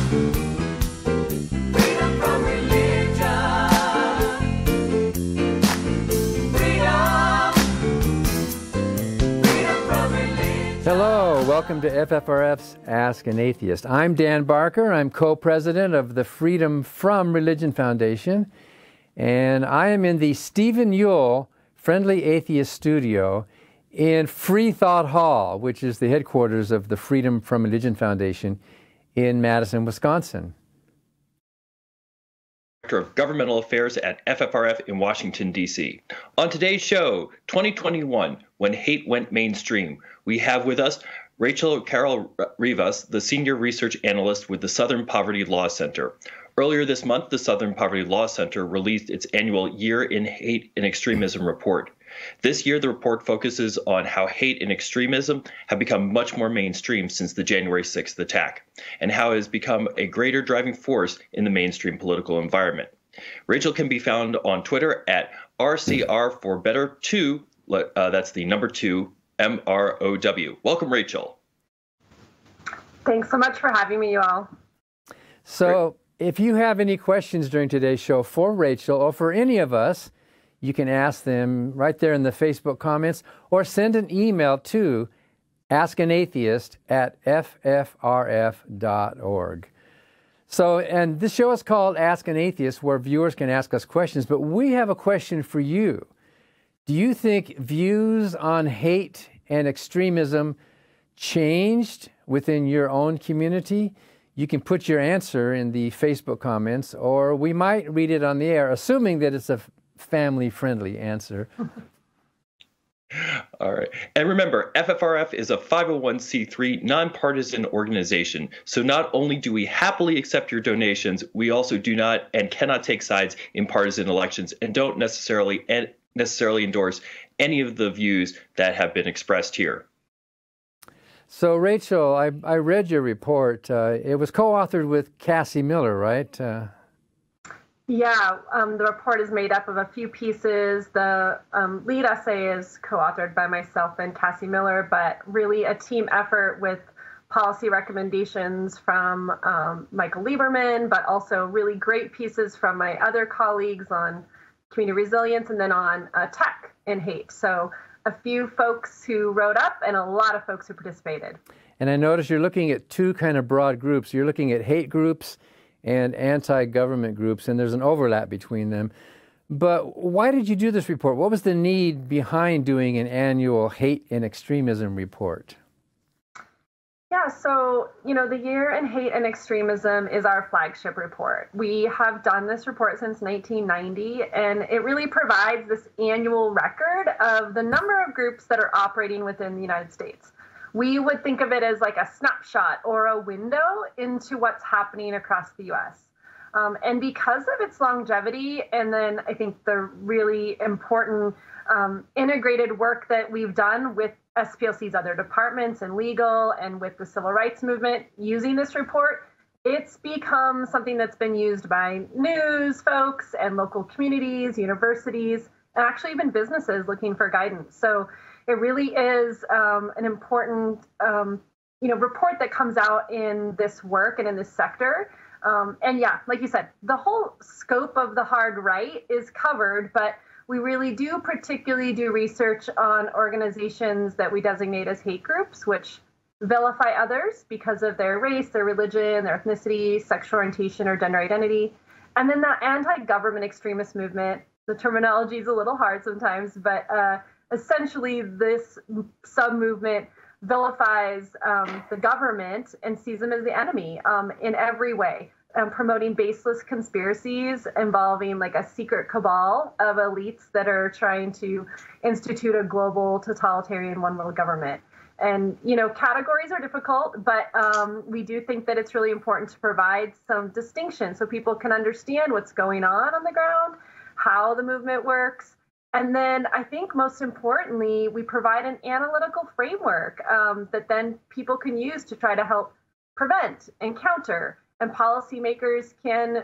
Hello, welcome to FFRF's Ask an Atheist. I'm Dan Barker. I'm co-president of the Freedom from Religion Foundation, and I am in the Stephen Yuill Friendly Atheist Studio in Free Thought Hall, which is the headquarters of the Freedom from Religion Foundation in Madison, Wisconsin. Director of Governmental Affairs at FFRF in Washington, D.C. On today's show, 2021, When Hate Went Mainstream, we have with us Carroll Rivas, the Senior Research Analyst with the Southern Poverty Law Center. Earlier this month, the Southern Poverty Law Center released its annual Year in Hate and Extremism Report. This year, the report focuses on how hate and extremism have become much more mainstream since the January 6th attack, and how it has become a greater driving force in the mainstream political environment. Rachel can be found on Twitter at RCR4Better2, that's the number 2, MROW. Welcome, Rachel. Thanks so much for having me, you all. So, if you have any questions during today's show for Rachel or for any of us, you can ask them right there in the Facebook comments or send an email to askanatheist@ffrf.org. So, and this show is called Ask an Atheist, where viewers can ask us questions, but we have a question for you. Do you think views on hate and extremism changed within your own community? You can put your answer in the Facebook comments, or we might read it on the air, assuming that it's a family-friendly answer. All right. And remember, FFRF is a 501c3 nonpartisan organization. So not only do we happily accept your donations, we also do not and cannot take sides in partisan elections and don't necessarily endorse any of the views that have been expressed here. So, Rachel, I read your report. It was co-authored with Cassie Miller, right? Yeah, the report is made up of a few pieces. The lead essay is co-authored by myself and Cassie Miller, but really a team effort with policy recommendations from Michael Lieberman, but also really great pieces from my other colleagues on community resilience and then on tech and hate. So a few folks who wrote up and a lot of folks who participated. And I noticed you're looking at two kind of broad groups. You're looking at hate groups and anti-government groups, and there's an overlap between them. But why did you do this report? What was the need behind doing an annual hate and extremism report? Yeah, so, the Year in Hate and Extremism is our flagship report. We have done this report since 1990, and it really provides this annual record of the number of groups that are operating within the United States. We would think of it as like a snapshot or a window into what's happening across the U.S. And because of its longevity, and then I think the really important integrated work that we've done with SPLC's other departments and legal and with the civil rights movement using this report, it's become something that's been used by news folks and local communities, universities, and actually even businesses looking for guidance. So it really is an important, report that comes out in this work and in this sector. And yeah, like you said, the whole scope of the hard right is covered, but we really do particularly do research on organizations that we designate as hate groups, which vilify others because of their race, their religion, their ethnicity, sexual orientation, or gender identity. And then the anti-government extremist movement, the terminology is a little hard sometimes, but essentially this sub-movement vilifies the government and sees them as the enemy in every way, promoting baseless conspiracies involving like a secret cabal of elites that are trying to institute a global totalitarian one world government. And, categories are difficult, but we do think that it's really important to provide some distinction so people can understand what's going on the ground, how the movement works. And then I think most importantly, we provide an analytical framework that then people can use to try to help prevent and counter. And policymakers can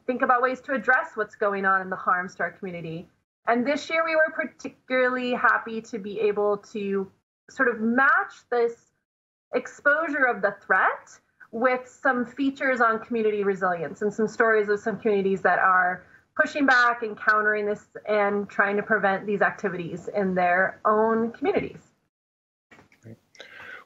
think about ways to address what's going on and the harms to our community. And this year, we were particularly happy to be able to sort of match this exposure of the threat with some features on community resilience and some stories of some communities that are pushing back and countering this and trying to prevent these activities in their own communities.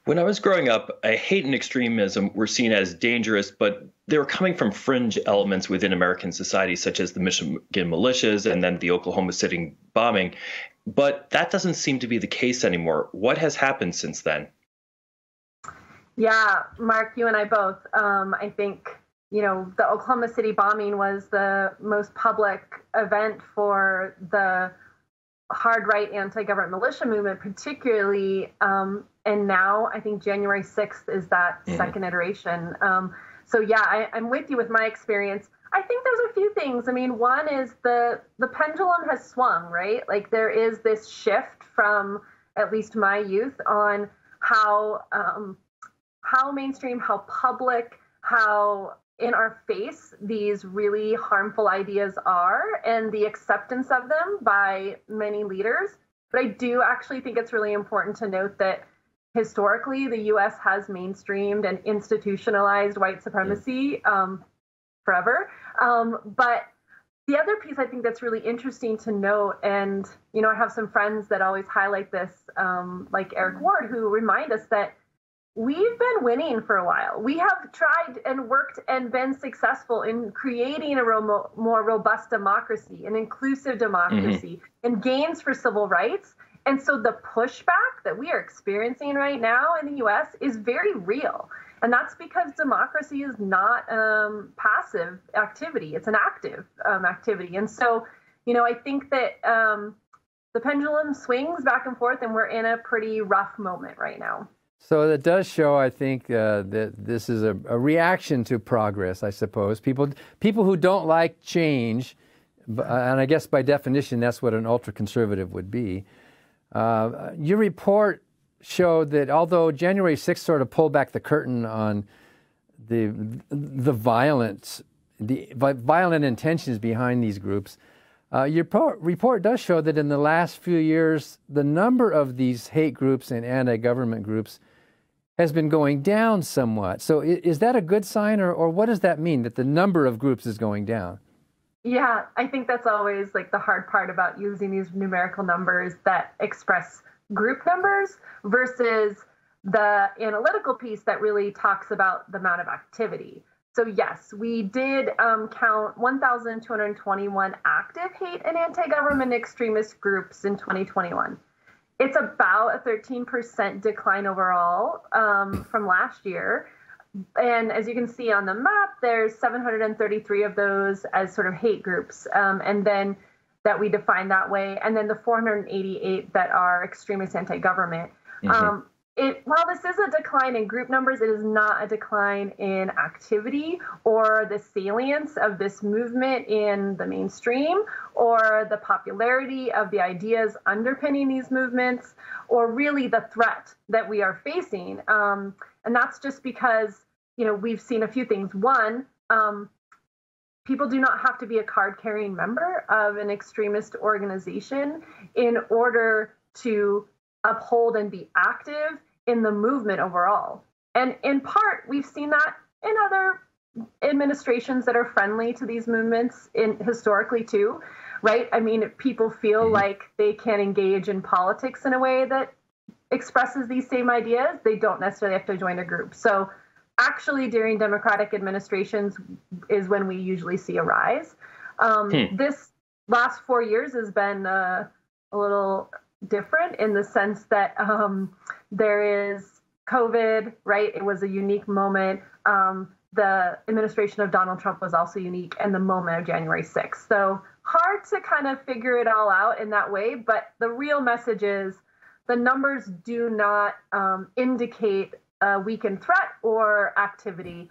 When I was growing up, hate and extremism were seen as dangerous, but they were coming from fringe elements within American society, such as the Michigan militias and then the Oklahoma City bombing. But that doesn't seem to be the case anymore. What has happened since then? Yeah, Mark, you and I both. I think, the Oklahoma City bombing was the most public event for the hard right anti-government militia movement, particularly. And now I think January 6th is that second iteration. So yeah, I'm with you with my experience. I think there's a few things. I mean, one is the pendulum has swung, right? Like there is this shift from at least my youth on how mainstream, how public, how in our face these really harmful ideas are and the acceptance of them by many leaders. But I do actually think it's really important to note that historically, the U.S. has mainstreamed and institutionalized white supremacy forever. But the other piece I think that's really interesting to note, and, I have some friends that always highlight this, like Eric Ward, who remind us that we've been winning for a while. We have tried and worked and been successful in creating a more robust democracy, an inclusive democracy, and gains for civil rights. And so the pushback that we are experiencing right now in the U.S. is very real. And that's because democracy is not passive activity. It's an active activity. And so, I think that the pendulum swings back and forth, and we're in a pretty rough moment right now. So it does show, I think, that this is a reaction to progress, I suppose. People who don't like change, and I guess by definition, that's what an ultra-conservative would be. Your report showed that although January 6th sort of pulled back the curtain on the violent intentions behind these groups, your report does show that in the last few years, the number of these hate groups and anti-government groups has been going down somewhat. So is that a good sign, or what does that mean, that the number of groups is going down? Yeah, I think that's always like the hard part about using these numerical numbers that express group numbers versus the analytical piece that really talks about the amount of activity. So yes, we did count 1,221 active hate and anti-government extremist groups in 2021. It's about a 13% decline overall from last year. And as you can see on the map, there's 733 of those as sort of hate groups, and then that we define that way, and then the 488 that are extremist anti-government. While this is a decline in group numbers, it is not a decline in activity or the salience of this movement in the mainstream or the popularity of the ideas underpinning these movements or really the threat that we are facing. And that's just because, we've seen a few things. One, people do not have to be a card-carrying member of an extremist organization in order to uphold and be active in the movement overall. And in part, we've seen that in other administrations that are friendly to these movements historically too, right? I mean, if people feel like they can engage in politics in a way that expresses these same ideas, they don't necessarily have to join a group. So actually during Democratic administrations is when we usually see a rise. This last 4 years has been a little different in the sense that there is COVID, right? It was a unique moment. The administration of Donald Trump was also unique, and the moment of January 6th. So hard to kind of figure it all out in that way. But the real message is the numbers do not indicate a weakened threat or activity.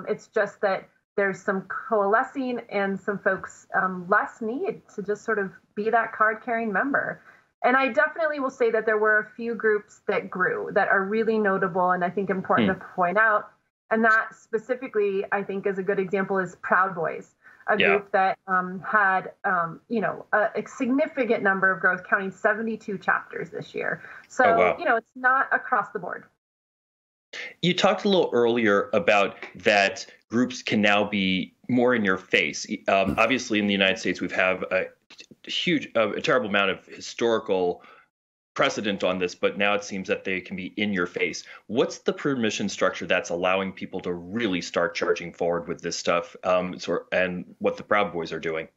It's just that there's some coalescing and some folks less need to just sort of be that card-carrying member. And I definitely will say that there were a few groups that grew that are really notable and I think important to point out. And that specifically, I think, is a good example is Proud Boys, a group that had, a significant number of growth, counting 72 chapters this year. So, it's not across the board. You talked a little earlier about that groups can now be more in your face. Obviously, in the United States, we've have a terrible amount of historical precedent on this, but now it seems that they can be in your face. What's the permission structure that's allowing people to really start charging forward with this stuff, and what the Proud Boys are doing?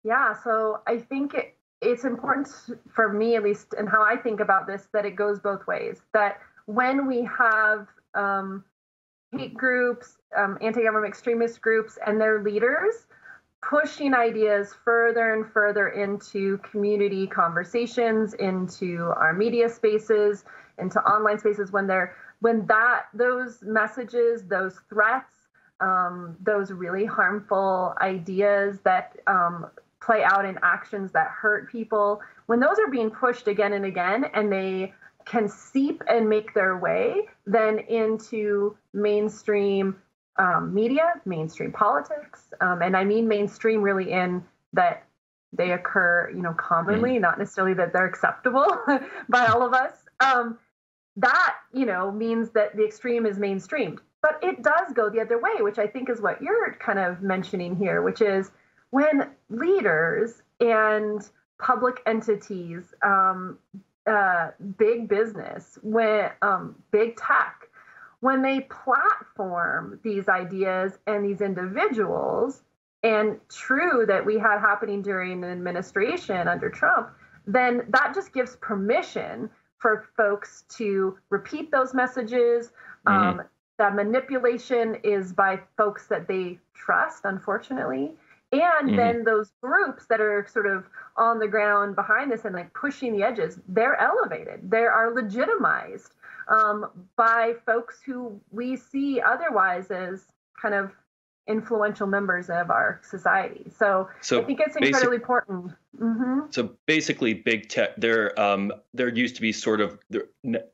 Yeah, so I think it's important for me, at least, and how I think about this, that it goes both ways. That when we have hate groups, anti-government extremist groups, and their leaders pushing ideas further and further into community conversations, into our media spaces, into online spaces, those messages, those threats, those really harmful ideas that play out in actions that hurt people, when those are being pushed again and again, and they can seep and make their way then into mainstream media, mainstream politics, and I mean mainstream really in that they occur, commonly, not necessarily that they're acceptable by all of us. That, means that the extreme is mainstreamed. But it does go the other way, which I think is what you're kind of mentioning here, which is when leaders and public entities, big business, big tech, when they platform these ideas and these individuals, and true that we had happening during an administration under Trump, then that just gives permission for folks to repeat those messages. That manipulation is by folks that they trust, unfortunately. And then those groups that are sort of on the ground behind this and like pushing the edges, they're elevated. They are legitimized by folks who we see otherwise as kind of influential members of our society. So I think it's incredibly important. So basically, big tech, there used to be sort of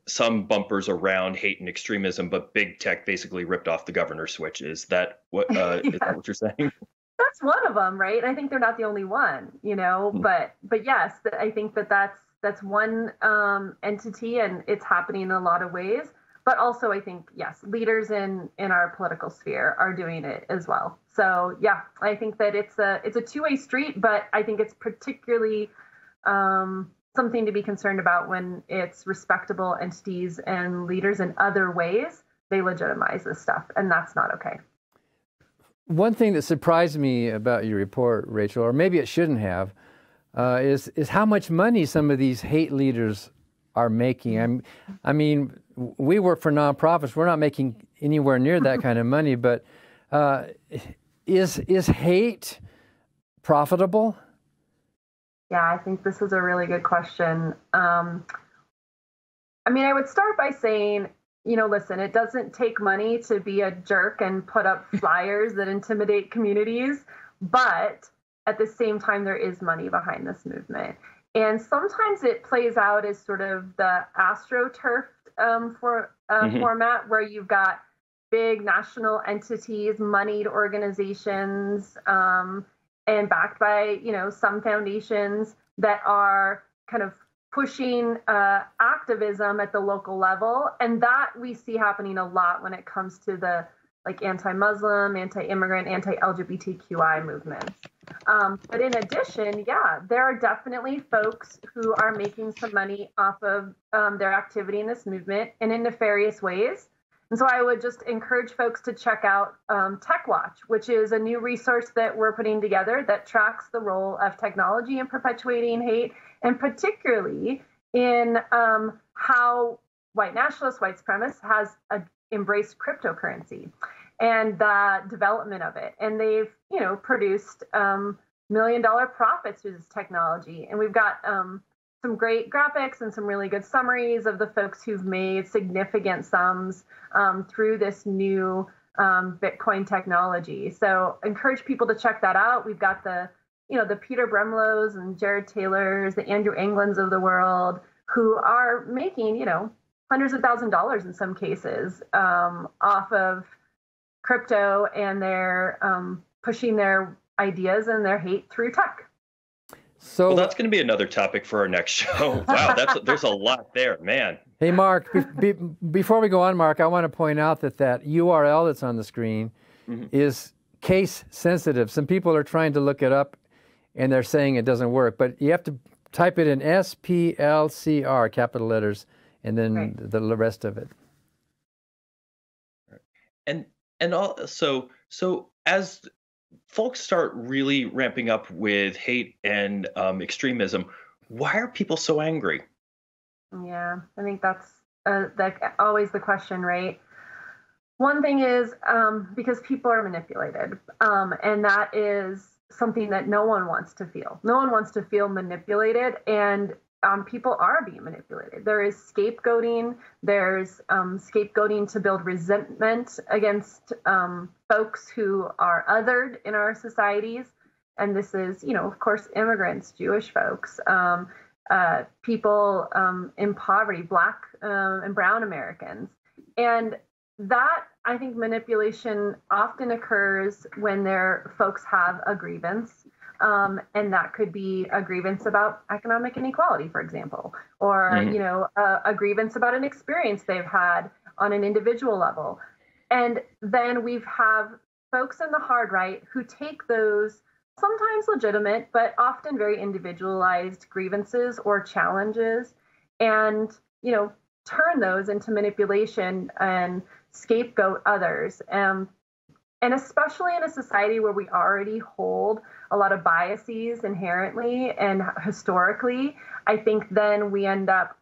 some bumpers around hate and extremism, but big tech basically ripped off the governor switch. Is that what is that what you're saying? That's one of them, right? I think they're not the only one, but yes, I think that's one entity, and it's happening in a lot of ways. But also, I think, yes, leaders in our political sphere are doing it as well. So, yeah, I think that it's a two-way street, but I think it's particularly something to be concerned about when it's respectable entities and leaders in other ways. They legitimize this stuff, and that's not okay. One thing that surprised me about your report, Rachel, or maybe it shouldn't have, is how much money some of these hate leaders are making. I mean, we work for nonprofits. We're not making anywhere near that kind of money. But is hate profitable? Yeah, I think this is a really good question. I mean, I would start by saying, listen, it doesn't take money to be a jerk and put up flyers that intimidate communities. But at the same time, there is money behind this movement. And sometimes it plays out as sort of the AstroTurf format, where you've got big national entities, moneyed organizations, and backed by, some foundations that are kind of pushing activism at the local level. And that we see happening a lot when it comes to the anti-Muslim, anti-immigrant, anti-LGBTQI movements. But in addition, yeah, there are definitely folks who are making some money off of their activity in this movement and in nefarious ways. And so I would just encourage folks to check out Techwatch, which is a new resource that we're putting together that tracks the role of technology in perpetuating hate, and particularly in how white nationalists, white supremacists has embraced cryptocurrency and the development of it. And they've, produced $1 million profits through this technology. And we've got some great graphics and some really good summaries of the folks who've made significant sums through this new Bitcoin technology. So encourage people to check that out. We've got the Peter Bremlows and Jared Taylors, the Andrew Englands of the world, who are making, hundreds of thousands of dollars in some cases off of crypto, and they're pushing their ideas and their hate through tech. So well, that's going to be another topic for our next show. Wow, there's a lot there, man. Hey, Mark, before we go on, Mark, I want to point out that URL that's on the screen is case sensitive. Some people are trying to look it up and they're saying it doesn't work, but you have to type it in SPLCR, capital letters, and then the rest of it. And also, so as folks start really ramping up with hate and extremism, why are people so angry? Yeah, I think that's always the question, right? One thing is because people are manipulated, and that is something that no one wants to feel. No one wants to feel manipulated, and people are being manipulated. There is scapegoating. There's scapegoating to build resentment against folks who are othered in our societies. And this is, of course, immigrants, Jewish folks, people in poverty, Black and Brown Americans. And that, I think, manipulation often occurs when folks have a grievance. And that could be a grievance about economic inequality, for example, or, a grievance about an experience they've had on an individual level. And then we have folks in the hard right who take those sometimes legitimate, but often very individualized grievances or challenges and, turn those into manipulation and scapegoat others. And especially in a society where we already hold a lot of biases inherently and historically, I think then we end up,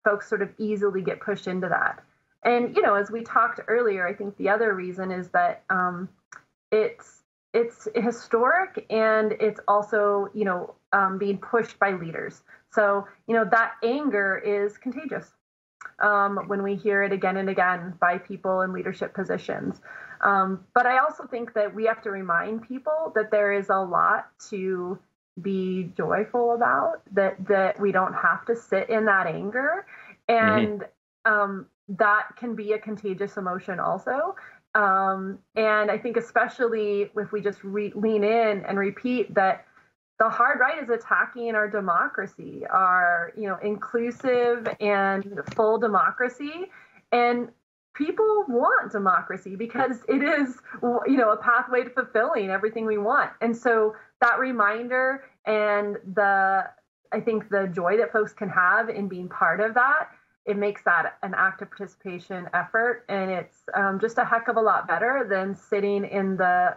folks sort of easily get pushed into that. And, as we talked earlier, I think the other reason is that it's historic and it's also, being pushed by leaders. So, that anger is contagious when we hear it again and again by people in leadership positions. But I also think that we have to remind people that there is a lot to be joyful about, that we don't have to sit in that anger. And that can be a contagious emotion also. And I think especially if we just lean in and repeat that the hard right is attacking our democracy, our, inclusive and full democracy. And people want democracy because it is, a pathway to fulfilling everything we want. And so that reminder and I think the joy that folks can have in being part of that, it makes that an active participation effort. And it's just a heck of a lot better than sitting in the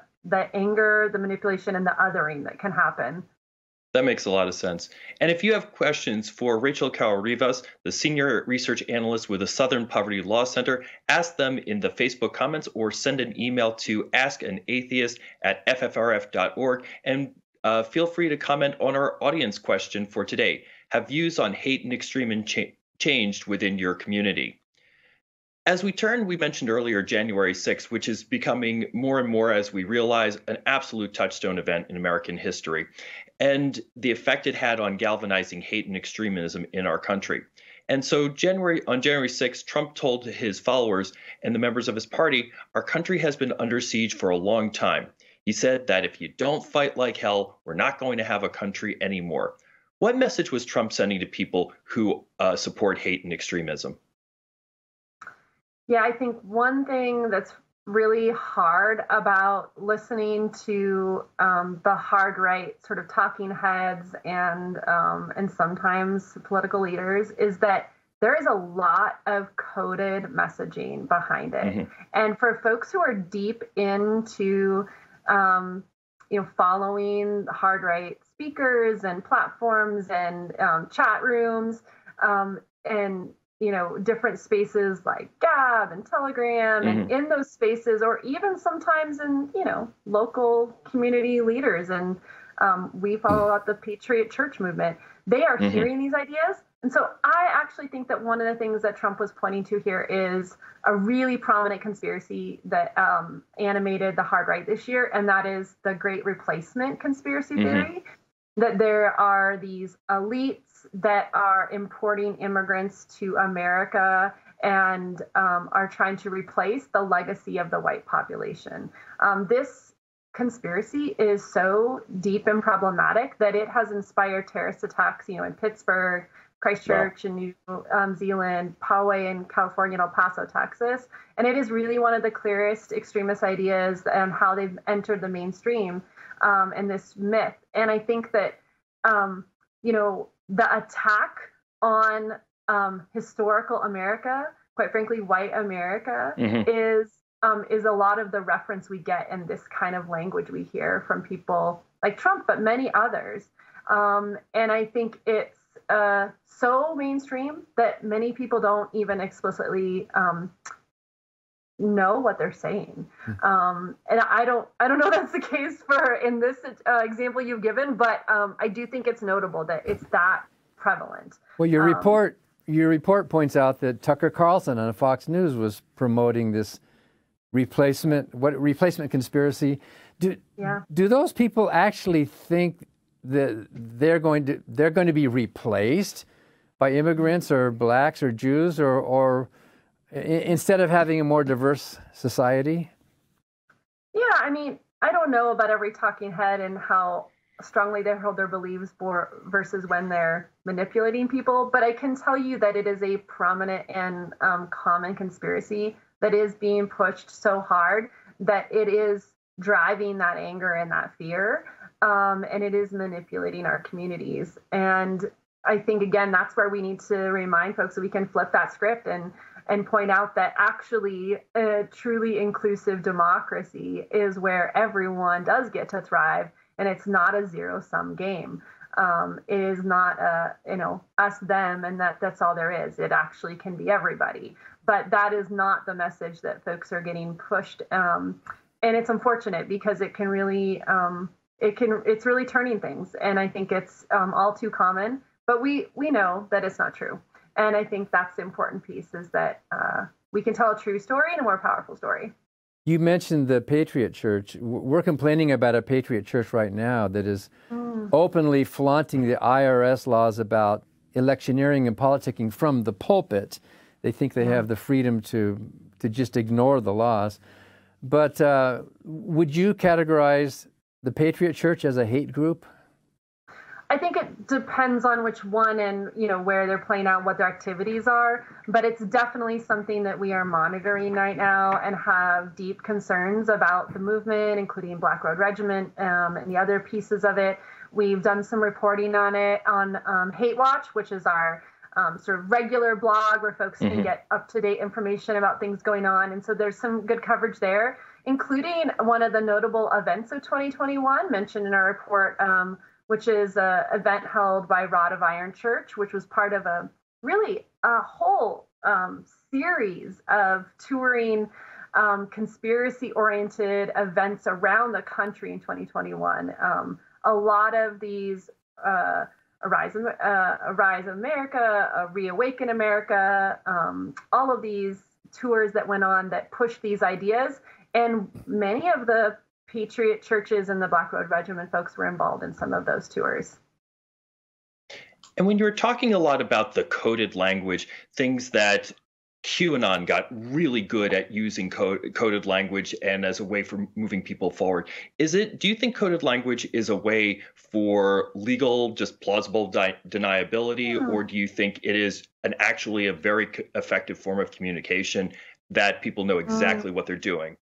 anger, the manipulation, and the othering that can happen. That makes a lot of sense. And if you have questions for Rachel Carroll Rivas, the Senior Research Analyst with the Southern Poverty Law Center, ask them in the Facebook comments or send an email to askanatheist@ffrf.org. And feel free to comment on our audience question for today. Have views on hate and extremism changed within your community? As we mentioned earlier, January 6th, which is becoming more and more, as we realize, an absolute touchstone event in American history, and the effect it had on galvanizing hate and extremism in our country. And so on January 6th, Trump told his followers and the members of his party, our country has been under siege for a long time. He said that if you don't fight like hell, we're not going to have a country anymore. What message was Trump sending to people who support hate and extremism? Yeah, I think one thing that's really hard about listening to the hard right sort of talking heads and sometimes political leaders is that there is a lot of coded messaging behind it. And for folks who are deep into following hard right speakers and platforms and chat rooms and different spaces like Gab and Telegram, and in those spaces, or even sometimes in, local community leaders. And we follow up the Patriot church movement. They are hearing these ideas. And so I actually think that one of the things that Trump was pointing to here is a really prominent conspiracy that animated the hard right this year. And that is the Great Replacement conspiracy theory, that there are these elites that are importing immigrants to America and are trying to replace the legacy of the white population. This conspiracy is so deep and problematic that it has inspired terrorist attacks, in Pittsburgh, Christchurch in New Zealand, Poway in California, and El Paso, Texas. And it is really one of the clearest extremist ideas and how they've entered the mainstream and this myth. And I think that, the attack on historical America, quite frankly, white America, is a lot of the reference we get in this kind of language we hear from people like Trump, but many others. And I think it's so mainstream that many people don't even explicitly know what they're saying. And I don't know that's the case in this example you've given, but I do think it's notable that it's that prevalent. Well, your report points out that Tucker Carlson on Fox News was promoting this replacement conspiracy. Do those people actually think that they're going to be replaced by immigrants or blacks or Jews or instead of having a more diverse society? Yeah, I mean, I don't know about every talking head and how strongly they hold their beliefs versus when they're manipulating people, but I can tell you that it is a prominent and common conspiracy that is being pushed so hard that it is driving that anger and that fear, and it is manipulating our communities. And I think, again, that's where we need to remind folks that we can flip that script and point out that actually a truly inclusive democracy is where everyone does get to thrive, and it's not a zero-sum game. It is not us, them, and that's all there is. It actually can be everybody. But that is not the message that folks are getting pushed. And it's unfortunate because it can really, it's really turning things. And I think it's all too common, but we know that it's not true. And I think that's the important piece, is that we can tell a true story and a more powerful story. You mentioned the Patriot Church. We're complaining about a Patriot Church right now that is openly flaunting the IRS laws about electioneering and politicking from the pulpit. They think they have the freedom to just ignore the laws. But would you categorize the Patriot Church as a hate group? I think it depends on which one and, where they're playing out, what their activities are. But it's definitely something that we are monitoring right now and have deep concerns about the movement, including Black Road Regiment and the other pieces of it. We've done some reporting on it on Hatewatch, which is our sort of regular blog where folks can get up-to-date information about things going on. And so there's some good coverage there, including one of the notable events of 2021 mentioned in our report, which is an event held by Rod of Iron Church, which was part of a whole series of touring conspiracy-oriented events around the country in 2021. A lot of these Arise America, Reawaken America, all of these tours that went on that pushed these ideas. And many of the Patriot churches and the Black Road Regiment folks were involved in some of those tours. And when you were talking a lot about the coded language, things that QAnon got really good at using coded language and as a way for moving people forward. Do you think coded language is a way for legal, just plausible deniability, or do you think it is actually a very effective form of communication that people know exactly what they're doing?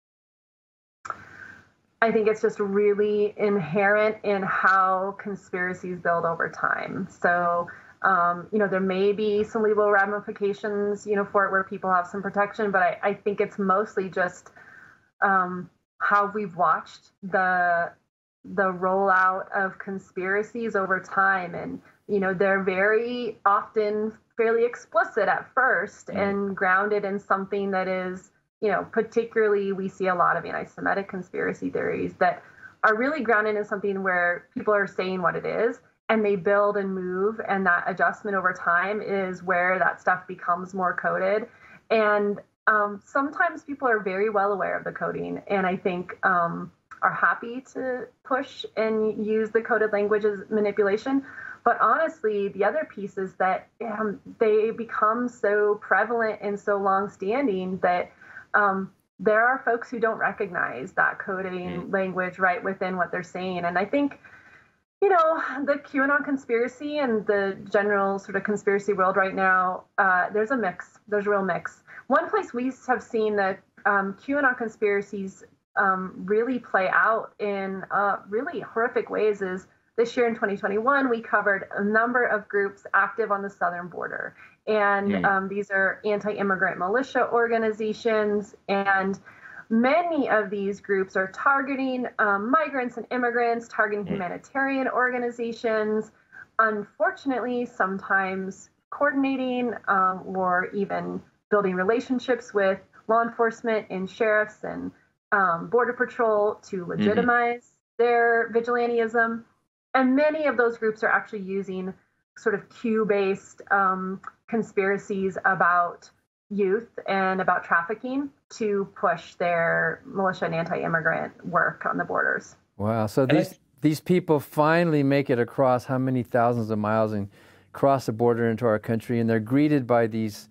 I think it's just really inherent in how conspiracies build over time. So, there may be some legal ramifications, for it where people have some protection, but I think it's mostly just how we've watched the rollout of conspiracies over time. And, they're very often fairly explicit at first and grounded in something that is, particularly we see a lot of anti-Semitic conspiracy theories that are really grounded in something where people are saying what it is. And they build and move, and that adjustment over time is where that stuff becomes more coded. And sometimes people are very well aware of the coding, and I think are happy to push and use the coded language as manipulation. But honestly, the other piece is that they become so prevalent and so long-standing that there are folks who don't recognize that coding language right within what they're saying. And I think, you know, the QAnon conspiracy and the general sort of conspiracy world right now, there's a mix. There's a real mix. One place we have seen the QAnon conspiracies really play out in really horrific ways is this year in 2021, we covered a number of groups active on the southern border. And these are anti-immigrant militia organizations. And many of these groups are targeting migrants and immigrants, targeting humanitarian organizations, unfortunately, sometimes coordinating or even building relationships with law enforcement and sheriffs and Border Patrol to legitimize their vigilantism. And many of those groups are actually using sort of Q-based conspiracies about youth and about trafficking to push their militia and anti-immigrant work on the borders. Wow. So these people finally make it across how many thousands of miles and cross the border into our country, and they're greeted by these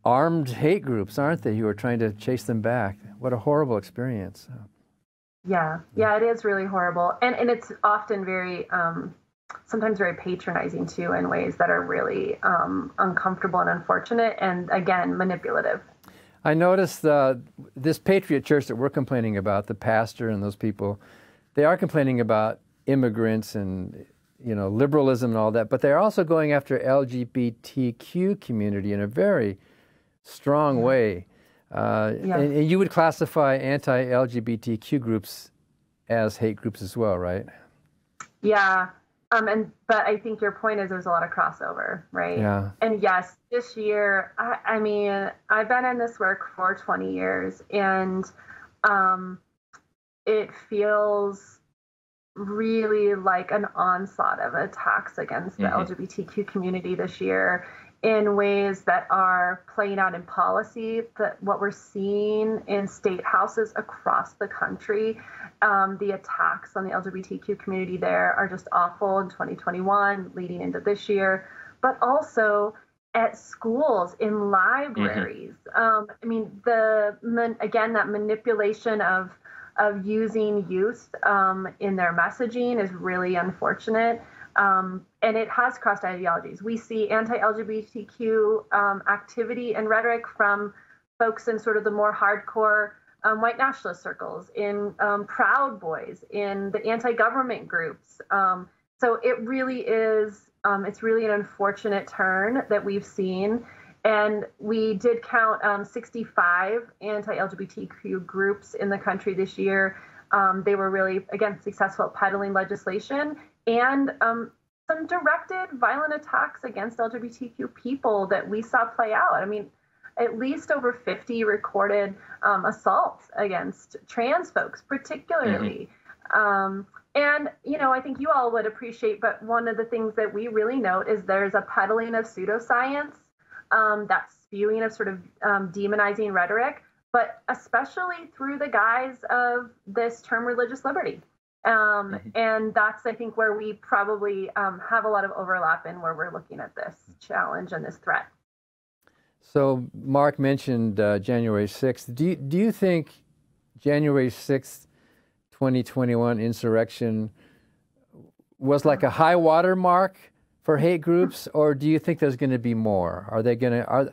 armed hate groups, aren't they, who are trying to chase them back. What a horrible experience. Yeah, it is really horrible. And it's often very, sometimes very patronizing too, in ways that are really uncomfortable and unfortunate, and again, manipulative. I noticed this Patriot church that we're complaining about, the pastor and those people, they are complaining about immigrants and, you know, liberalism and all that, but they're also going after LGBTQ community in a very strong way. And you would classify anti-LGBTQ groups as hate groups as well, right? Yeah. But I think your point is there's a lot of crossover, right? Yeah. And yes, this year, I mean, I've been in this work for 20 years, and it feels really like an onslaught of attacks against the LGBTQ community this year in ways that are playing out in policy, that what we're seeing in state houses across the country. The attacks on the LGBTQ community there are just awful in 2021, leading into this year, but also at schools, in libraries. I mean, again, that manipulation of using youth in their messaging is really unfortunate. And it has crossed ideologies. We see anti-LGBTQ activity and rhetoric from folks in sort of the more hardcore white nationalist circles, in Proud Boys, in the anti-government groups. So it really is, it's really an unfortunate turn that we've seen. And we did count 65 anti-LGBTQ groups in the country this year. They were really, again, successful at peddling legislation and some directed violent attacks against LGBTQ people that we saw play out. I mean, at least over 50 recorded assaults against trans folks, particularly. And, you know, I think you all would appreciate, but one of the things that we really note is there's a peddling of pseudoscience, that spewing of sort of demonizing rhetoric, but especially through the guise of this term religious liberty. And that's, I think, where we probably have a lot of overlap in where we're looking at this challenge and this threat. So Mark mentioned January 6th. Do you think January 6th, 2021 insurrection was like a high water mark for hate groups, or do you think there's going to be more? Are they going to?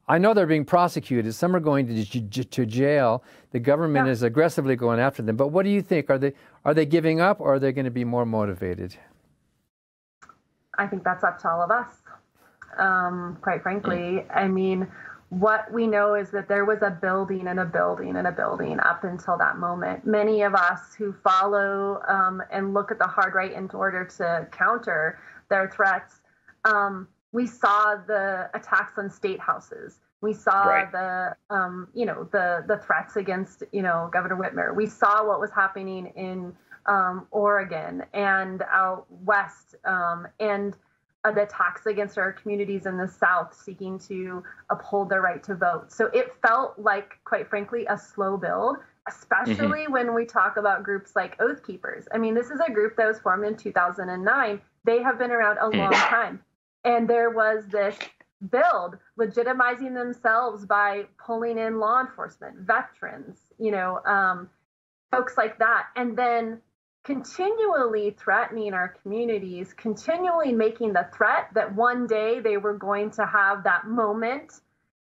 I know they're being prosecuted. Some are going to jail. The government is aggressively going after them. But what do you think? Are they giving up, or are they going to be more motivated? I think that's up to all of us. Quite frankly, I mean, what we know is that there was a building and a building and a building up until that moment. Many of us who follow and look at the hard right in order to counter their threats, we saw the attacks on state houses. We saw the threats against, Governor Whitmer. We saw what was happening in Oregon and out west, and the attacks against our communities in the South seeking to uphold their right to vote. So it felt like, quite frankly, a slow build, especially when we talk about groups like Oath Keepers. I mean, this is a group that was formed in 2009. They have been around a long time. And there was this build, legitimizing themselves by pulling in law enforcement, veterans, folks like that, and then continually threatening our communities, continually making the threat that one day they were going to have that moment.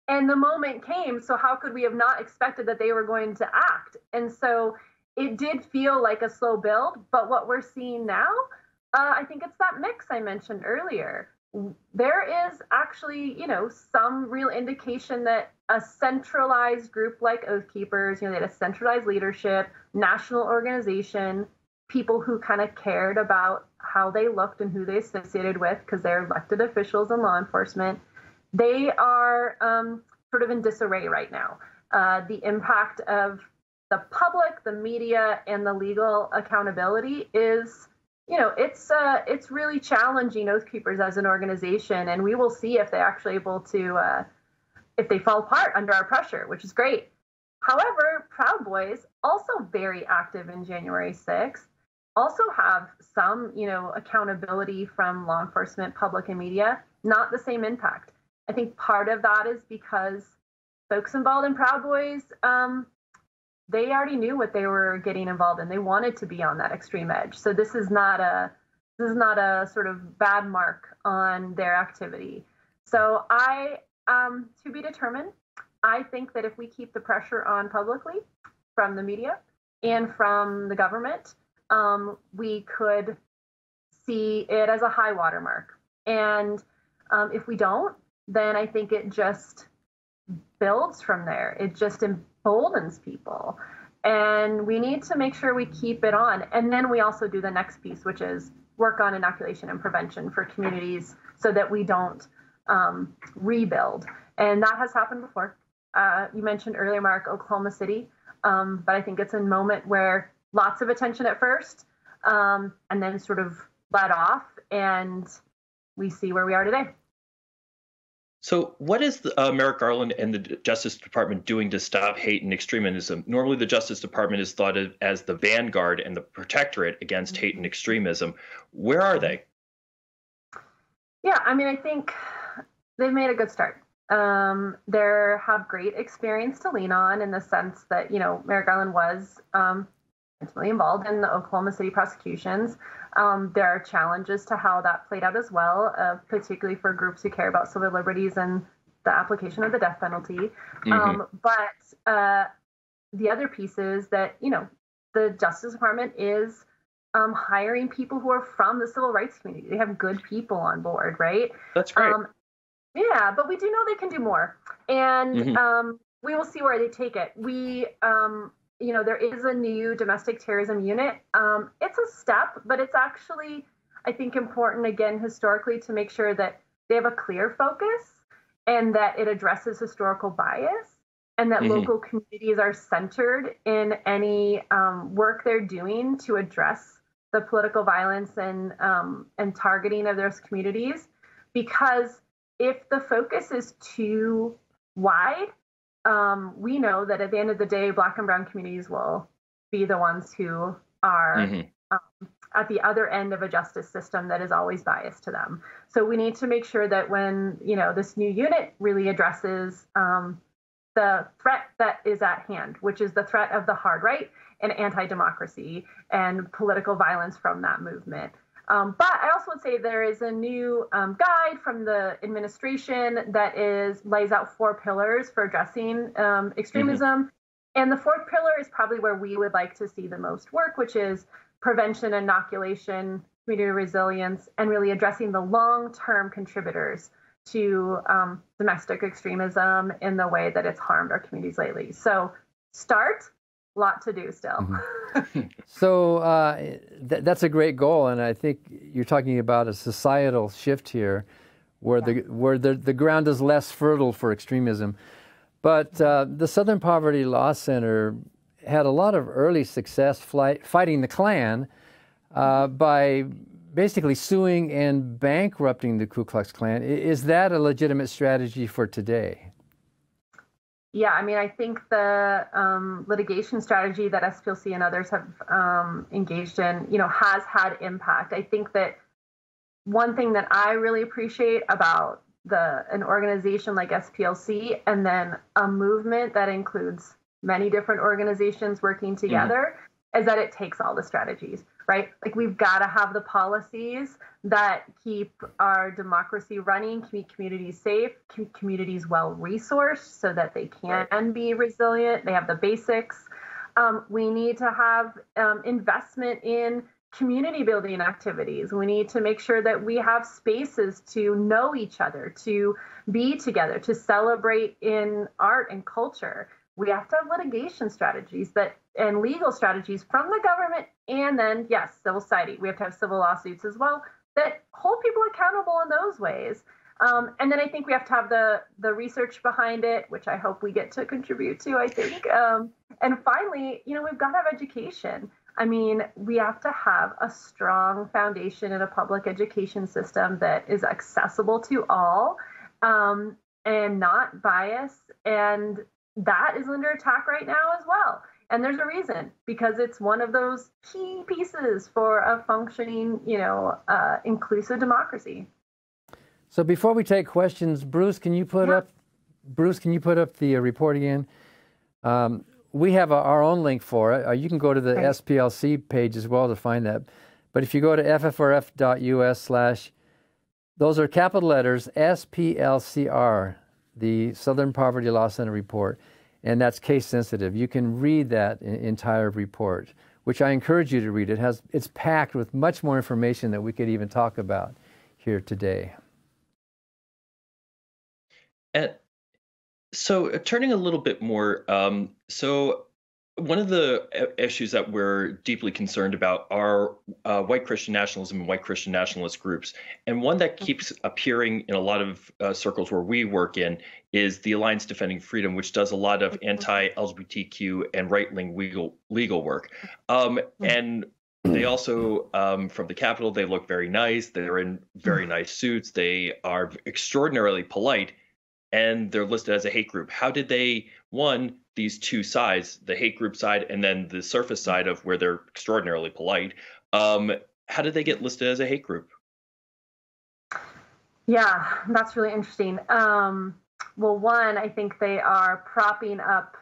And the moment came, so how could we have not expected that they were going to act? And so it did feel like a slow build, but what we're seeing now, I think it's that mix I mentioned earlier. There is actually, some real indication that a centralized group like Oath Keepers, they had a centralized leadership, national organization, people who kind of cared about how they looked and who they associated with, because they're elected officials and law enforcement. They are sort of in disarray right now. The impact of the public, the media, and the legal accountability is, it's really challenging Oath Keepers as an organization, and we will see if they're actually able to, if they fall apart under our pressure, which is great. However, Proud Boys, also very active in January 6th, also have some, accountability from law enforcement, public, and media, not the same impact. I think part of that is because folks involved in Proud Boys, they already knew what they were getting involved in. They wanted to be on that extreme edge. So this is not a sort of bad mark on their activity. So to be determined. I think that if we keep the pressure on publicly from the media and from the government, we could see it as a high watermark. And if we don't, then I think it just builds from there. It just emboldens people. And we need to make sure we keep it on. And then we also do the next piece, which is work on inoculation and prevention for communities so that we don't rebuild. And that has happened before. You mentioned earlier, Mark, Oklahoma City. But I think it's a moment where lots of attention at first, and then sort of let off, and we see where we are today. So what is Merrick Garland and the Justice Department doing to stop hate and extremism? Normally, the Justice Department is thought of as the vanguard and the protectorate against hate and extremism. Where are they? Yeah, I mean, I think they've made a good start. They have great experience to lean on in the sense that, Merrick Garland was intimately involved in the Oklahoma City prosecutions. There are challenges to how that played out as well, particularly for groups who care about civil liberties and the application of the death penalty. Mm-hmm. But the other piece is that, the Justice Department is hiring people who are from the civil rights community. They have good people on board, right? That's great. Yeah, but we do know they can do more. And mm-hmm. We will see where they take it. There is a new domestic terrorism unit. It's a step, but it's actually, I think, important, again, historically, to make sure that they have a clear focus and that it addresses historical bias and that mm-hmm. local communities are centered in any work they're doing to address the political violence and targeting of those communities. Because if the focus is too wide, we know that at the end of the day, Black and Brown communities will be the ones who are mm-hmm. At the other end of a justice system that is always biased to them. So we need to make sure that when, this new unit really addresses the threat that is at hand, which is the threat of the hard right and anti-democracy and political violence from that movement. But I also would say there is a new guide from the administration that lays out 4 pillars for addressing extremism. Mm-hmm. And the 4th pillar is probably where we would like to see the most work, which is prevention, inoculation, community resilience, and really addressing the long-term contributors to domestic extremism in the way that it's harmed our communities lately. So lot to do still. Mm-hmm. So that's a great goal, and I think you're talking about a societal shift here, where the ground is less fertile for extremism. But the Southern Poverty Law Center had a lot of early success fighting the Klan by basically suing and bankrupting the Ku Klux Klan. Is that a legitimate strategy for today? Yeah, I mean, I think the litigation strategy that SPLC and others have engaged in, has had impact. I think that one thing that I really appreciate about an organization like SPLC and then a movement that includes many different organizations working together is that it takes all the strategies, right? Like we've got to have the policies that keep our democracy running, keep communities safe, keep communities well-resourced so that they can be resilient. They have the basics. We need to have investment in community building activities. We need to make sure that we have spaces to know each other, to be together, to celebrate in art and culture. We have to have litigation strategies and legal strategies from the government, and then, yes, civil society. We have to have civil lawsuits as well that hold people accountable in those ways. And then I think we have to have the research behind it, which I hope we get to contribute to, I think. And finally, we've got to have education. I mean, we have to have a strong foundation in a public education system that is accessible to all and not biased. And that is under attack right now as well. And there's a reason, because it's one of those key pieces for a functioning, inclusive democracy. So before we take questions, Bruce, can you put up the report again? We have our own link for it. You can go to the SPLC page as well to find that. But if you go to ffrf.us/, those are capital letters, SPLCR, the Southern Poverty Law Center report, and that's case sensitive. You can read that entire report, which I encourage you to read. It's packed with much more information that we could even talk about here today. And so turning a little bit more, so one of the issues that we're deeply concerned about are white Christian nationalism and white Christian nationalist groups. And one that keeps appearing in a lot of circles where we work in is the Alliance Defending Freedom, which does a lot of anti-LGBTQ and right-wing legal work. And they also, from the Capitol, they look very nice. They're in very nice suits. They are extraordinarily polite. And they're listed as a hate group. How did they, these two sides, the hate group side and then the surface side of where they're extraordinarily polite, how did they get listed as a hate group? Yeah, that's really interesting. Well, one, I think they are propping up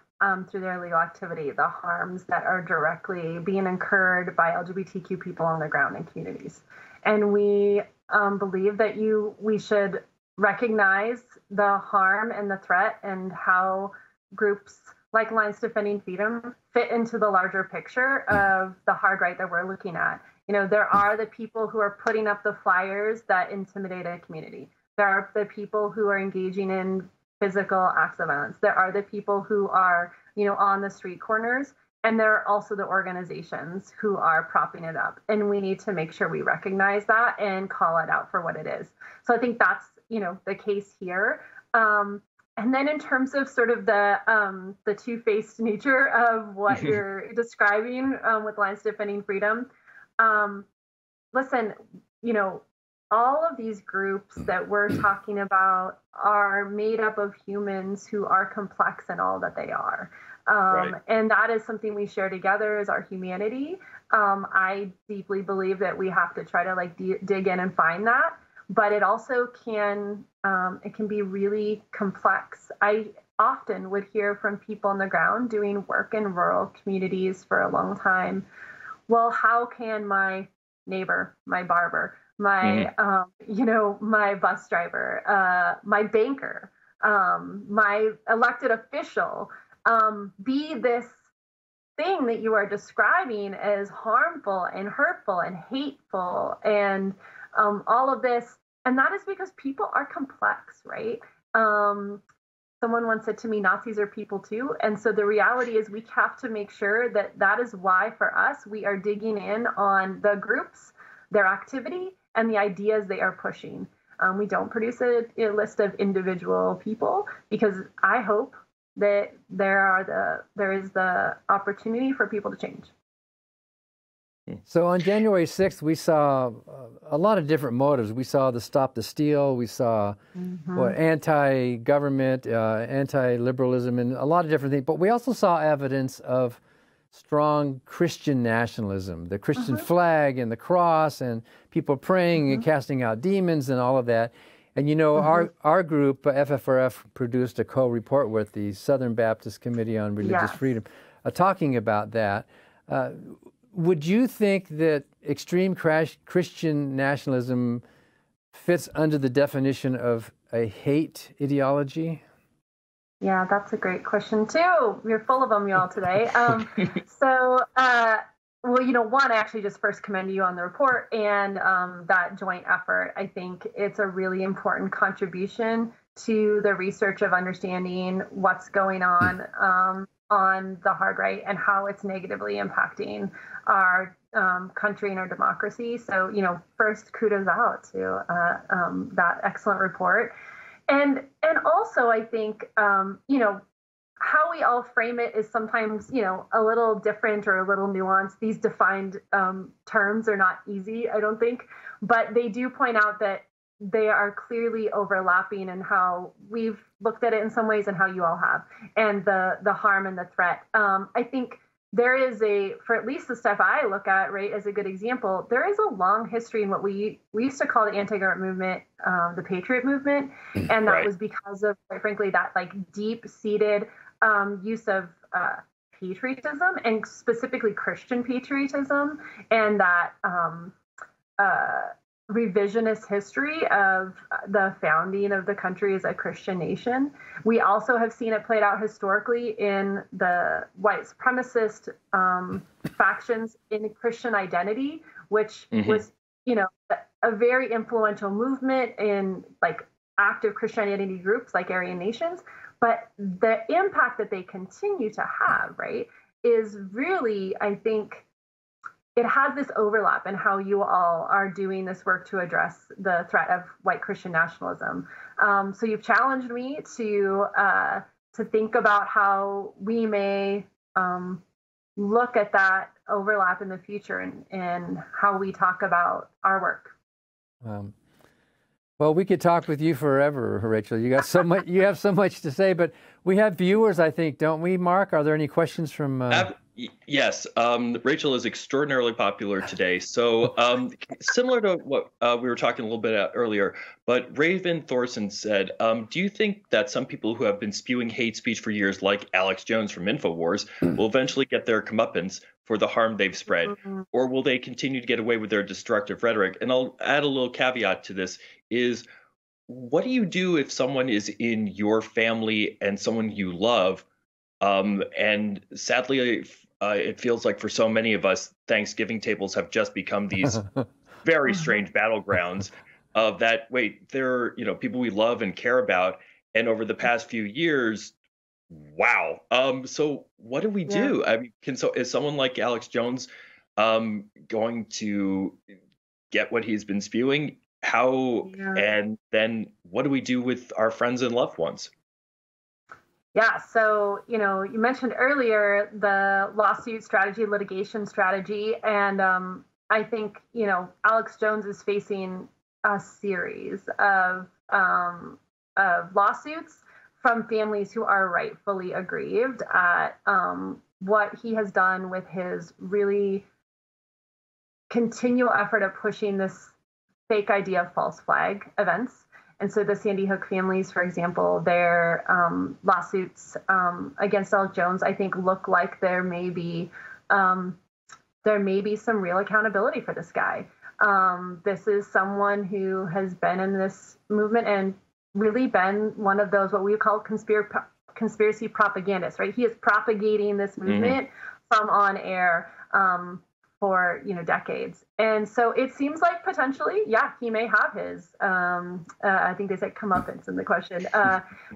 through their legal activity the harms that are directly being incurred by LGBTQ people on the ground in communities. And we believe that we should recognize the harm and the threat and how groups like Alliance Defending Freedom fit into the larger picture of the hard right that we're looking at. There are the people who are putting up the flyers that intimidate a community. There are the people who are engaging in physical acts of violence. There are the people who are, on the street corners. And there are also the organizations who are propping it up. And we need to make sure we recognize that and call it out for what it is. So I think that's, the case here. And then in terms of sort of the two-faced nature of what you're describing with Alliance Defending Freedom, listen, all of these groups that we're talking about are made up of humans who are complex in all that they are. And that is something we share together is our humanity. I deeply believe that we have to try to dig in and find that, but it also can be really complex. I often would hear from people on the ground doing work in rural communities for a long time. Well, how can my neighbor, my barber, my my bus driver, my banker, my elected official be this thing that you are describing as harmful and hurtful and hateful and all of this? And that is because people are complex, right? Someone once said to me, Nazis are people too. And so the reality is we have to make sure that is why for us, we are digging in on the groups, their activity, and the ideas they are pushing. We don't produce a list of individual people because I hope that there is the opportunity for people to change. So on January 6th, we saw a lot of different motives. We saw the Stop the Steal. We saw anti-government, anti-liberalism, and a lot of different things. But we also saw evidence of strong Christian nationalism, the Christian flag and the cross and people praying and casting out demons and all of that. And you know, our group, FFRF, produced a co-report with the Southern Baptist Committee on Religious Freedom, talking about that. Would you think that extreme Christian nationalism fits under the definition of a hate ideology? Yeah, that's a great question too. You're full of them, y'all, today. Well, you know, one, I actually just first commend you on the report and that joint effort. I think it's a really important contribution to the research of understanding what's going on the hard right and how it's negatively impacting our country and our democracy. So, you know, first, kudos out to that excellent report. And also, I think, you know, how we all frame it is sometimes, you know, a little different or a little nuanced. These defined terms are not easy, I don't think, but they do point out that they are clearly overlapping in how we've looked at it in some ways and how you all have, and the harm and the threat. I think there is for at least the stuff I look at, right, as a good example, there is a long history in what we used to call the anti-government movement, the Patriot movement. And that was because of, quite frankly, that like deep-seated use of patriotism, and specifically Christian patriotism, and that revisionist history of the founding of the country as a Christian nation. We also have seen it played out historically in the white supremacist factions in Christian identity, which was, you know, a very influential movement in like active Christian identity groups like Aryan nations. But the impact that they continue to have, right, is really, I think, it has this overlap in how you all are doing this work to address the threat of white Christian nationalism. So you've challenged me to think about how we may look at that overlap in the future and how we talk about our work. Well, we could talk with you forever, Rachel. You got so much. You have so much to say, but we have viewers, I think, don't we, Mark? Are there any questions from? Yes, Rachel is extraordinarily popular today. So similar to what we were talking a little bit about earlier, but Raven Thorson said, do you think that some people who have been spewing hate speech for years, like Alex Jones from InfoWars, will eventually get their comeuppance for the harm they've spread? Or will they continue to get away with their destructive rhetoric? And I'll add a little caveat to this is, what do you do if someone is in your family and someone you love? And sadly, it feels like for so many of us, Thanksgiving tables have just become these very strange battlegrounds of that, wait, they're, you know, people we love and care about. And over the past few years, wow. So what do we do? I mean, is someone like Alex Jones going to get what he's been spewing? How, and then what do we do with our friends and loved ones? Yeah, so, you know, you mentioned earlier the lawsuit strategy, litigation strategy, and I think, you know, Alex Jones is facing a series of lawsuits from families who are rightfully aggrieved at what he has done with his really continual effort of pushing this fake idea of false flag events. And so the Sandy Hook families, for example, their lawsuits against Alex Jones, I think, look like there may be some real accountability for this guy. This is someone who has been in this movement and really been one of those what we call conspiracy propagandists, right? He is propagating this movement from on air for, you know, decades. And so it seems like potentially, he may have his, I think they said comeuppance in the question.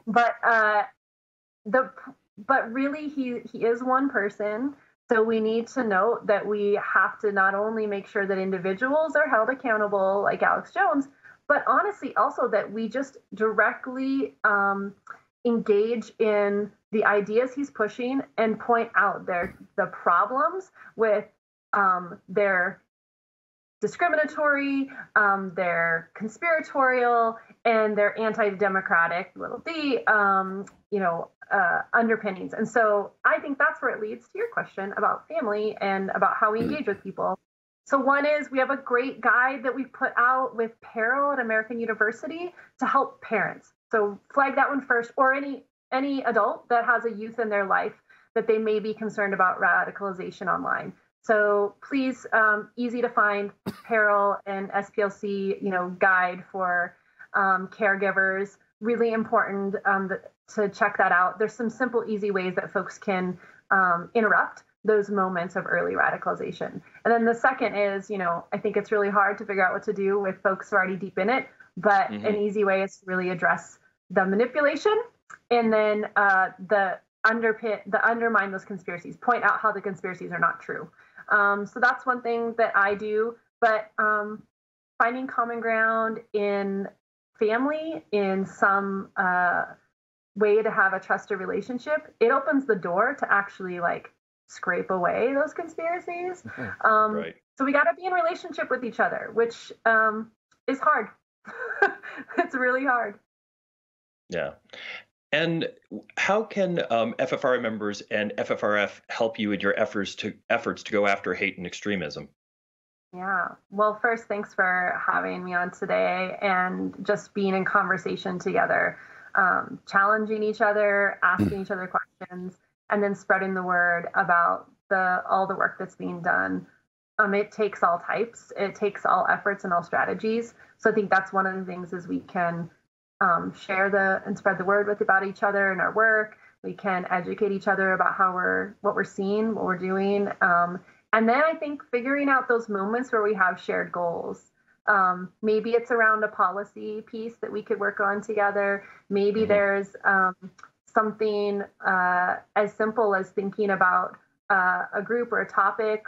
But really he is one person. So we need to note that we have to not only make sure that individuals are held accountable like Alex Jones, but honestly also that we just directly engage in the ideas he's pushing and point out the problems with they're discriminatory, they're conspiratorial, and they're anti-democratic, little d, underpinnings. And so I think that's where it leads to your question about family and about how we engage with people. So one is we have a great guide that we put out with Carroll at American University to help parents. So flag that one first, or any adult that has a youth in their life that they may be concerned about radicalization online. So please, easy to find Carroll and SPLC, guide for caregivers. Really important to check that out. There's some simple, easy ways that folks can interrupt those moments of early radicalization. And then the second is, I think it's really hard to figure out what to do with folks who are already deep in it, but an easy way is to really address the manipulation and then the undermine those conspiracies, point out how the conspiracies are not true. So that's one thing that I do, but finding common ground in family, in some way to have a trusted relationship, it opens the door to actually scrape away those conspiracies. Right. So we got to be in relationship with each other, which is hard. It's really hard. Yeah. And how can FFRF members and FFRF help you in your efforts to go after hate and extremism? Yeah. Well, first, thanks for having me on today and just being in conversation together, challenging each other, asking each other questions, and then spreading the word about all the work that's being done. It takes all types. It takes all efforts and all strategies. So I think that's one of the things is we can share and spread the word about each other and our work. We can educate each other about what we're seeing, what we're doing. And then I think figuring out those moments where we have shared goals. Maybe it's around a policy piece that we could work on together. Maybe there's something as simple as thinking about a group or a topic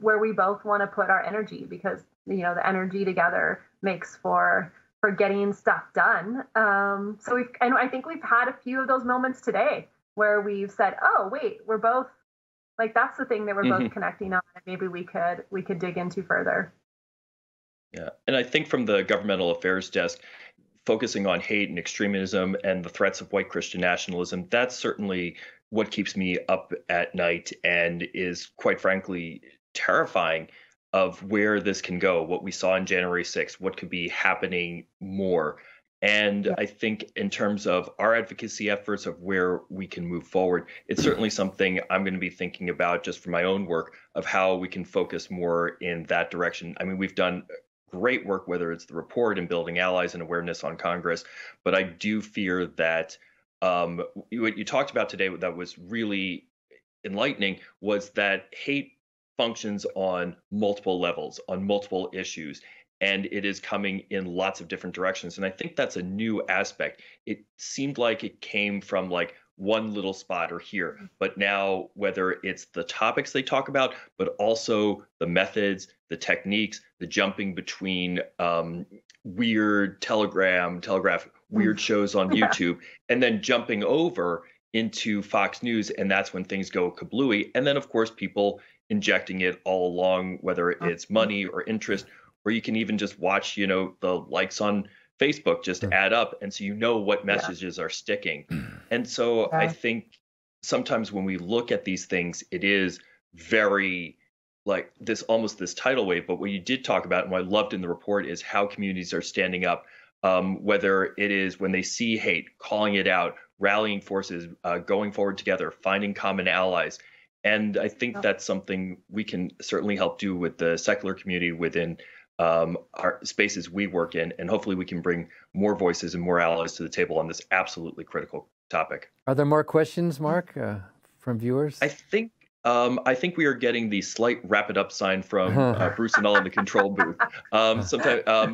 where we both want to put our energy, because the energy together makes for getting stuff done. So I think we've had a few of those moments today where we've said, oh wait, we're both that's the thing that we're both connecting on, and maybe we could dig into further. Yeah, and I think from the governmental affairs desk, focusing on hate and extremism and the threats of white Christian nationalism, that's certainly what keeps me up at night and is, quite frankly, terrifying of where this can go, what we saw on January 6th, what could be happening more. And I think in terms of our advocacy efforts of where we can move forward, it's certainly something I'm going to be thinking about just for my own work of how we can focus more in that direction. I mean, we've done great work, whether it's the report and building allies and awareness on Congress, but I do fear that what you talked about today that was really enlightening was that hate functions on multiple levels, on multiple issues, and it is coming in lots of different directions. And I think that's a new aspect. It seemed like it came from one little spot or here, but now whether it's the topics they talk about, but also the methods, the techniques, the jumping between weird telegraph weird shows on YouTube, and then jumping over into Fox News, and that's when things go kablooey. And then, of course, people injecting it all along, whether it's money or interest, or you can even just watch, the likes on Facebook just add up. And so what messages are sticking. And so I think sometimes when we look at these things, it is very almost this tidal wave. But what you did talk about and what I loved in the report is how communities are standing up, whether it is when they see hate, calling it out, rallying forces, going forward together, finding common allies. And I think that's something we can certainly help do with the secular community within our spaces we work in, and hopefully we can bring more voices and more allies to the table on this absolutely critical topic. Are there more questions, Mark, from viewers? I think we are getting the slight wrap it up sign from Bruce and all in the control booth.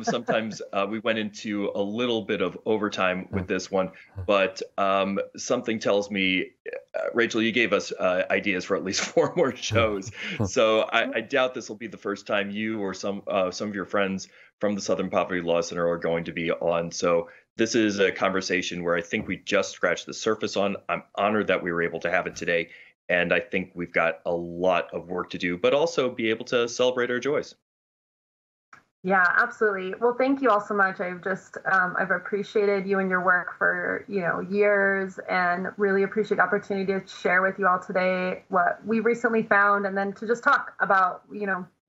Sometimes we went into a little bit of overtime with this one, but something tells me, Rachel, you gave us ideas for at least 4 more shows. So I doubt this will be the first time you or some of your friends from the Southern Poverty Law Center are going to be on. So this is a conversation where I think we just scratched the surface on. I'm honored that we were able to have it today. And I think we've got a lot of work to do, but also be able to celebrate our joys. Yeah, absolutely. Well, thank you all so much. I've appreciated you and your work for, years, and really appreciate the opportunity to share with you all today what we recently found, and then to just talk about,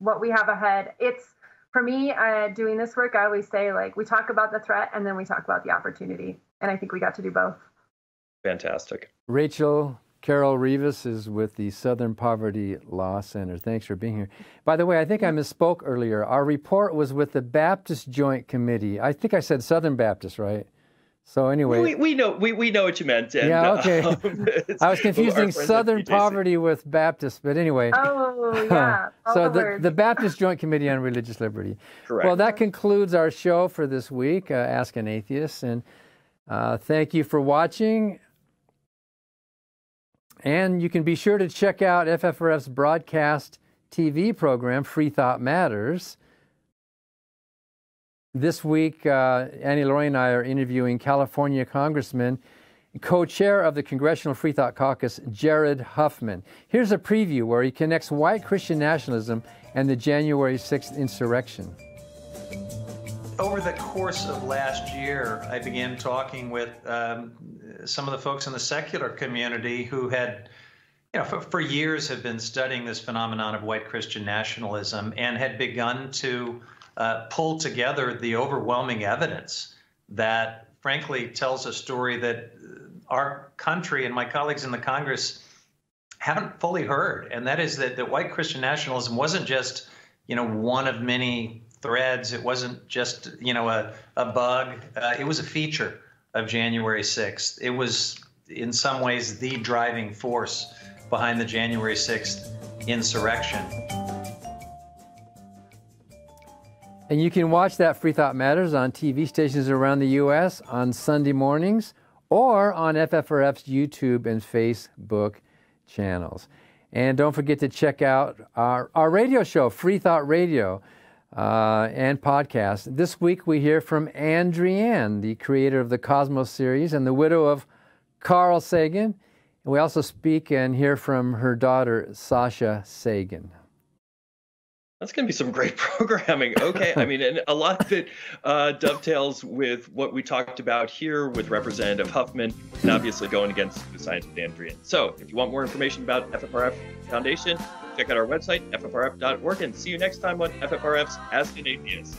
what we have ahead. It's, for me, doing this work, I always say, like, we talk about the threat and then we talk about the opportunity. And I think we got to do both. Fantastic. Carroll Rivas is with the Southern Poverty Law Center. Thanks for being here. By the way, I think I misspoke earlier. Our report was with the Baptist Joint Committee. I think I said Southern Baptist, right? So anyway, we know what you meant. And, yeah, okay. I was confusing Southern Poverty with Baptist, but anyway. Oh, yeah. So the Baptist Joint Committee on Religious Liberty. Correct. Well, that concludes our show for this week, Ask an Atheist, and thank you for watching. And you can be sure to check out FFRF's broadcast TV program, Free Thought Matters. This week, Annie Laurie and I are interviewing California Congressman, co-chair of the Congressional Free Thought Caucus, Jared Huffman. Here's a preview where he connects white Christian nationalism and the January 6th insurrection. Over the course of last year, I began talking with some of the folks in the secular community who had, for years have been studying this phenomenon of white Christian nationalism and had begun to pull together the overwhelming evidence that, frankly, tells a story that our country and my colleagues in the Congress haven't fully heard. And that is that white Christian nationalism wasn't just, one of many threads. It wasn't just, a bug. It was a feature of January 6th. It was, in some ways, the driving force behind the January 6th insurrection. And you can watch that Free Thought Matters on TV stations around the U.S. on Sunday mornings or on FFRF's YouTube and Facebook channels. And don't forget to check out our radio show, Free Thought Radio, and podcast. This week we hear from Andrienne, the creator of the Cosmos series and the widow of Carl Sagan. And we also speak and hear from her daughter, Sasha Sagan. That's going to be some great programming. Okay. I mean, and a lot that dovetails with what we talked about here with Representative Huffman and obviously going against the science with Andrienne. So if you want more information about FFRF Foundation, check out our website, ffrf.org, and see you next time on FFRF's Ask an Atheist.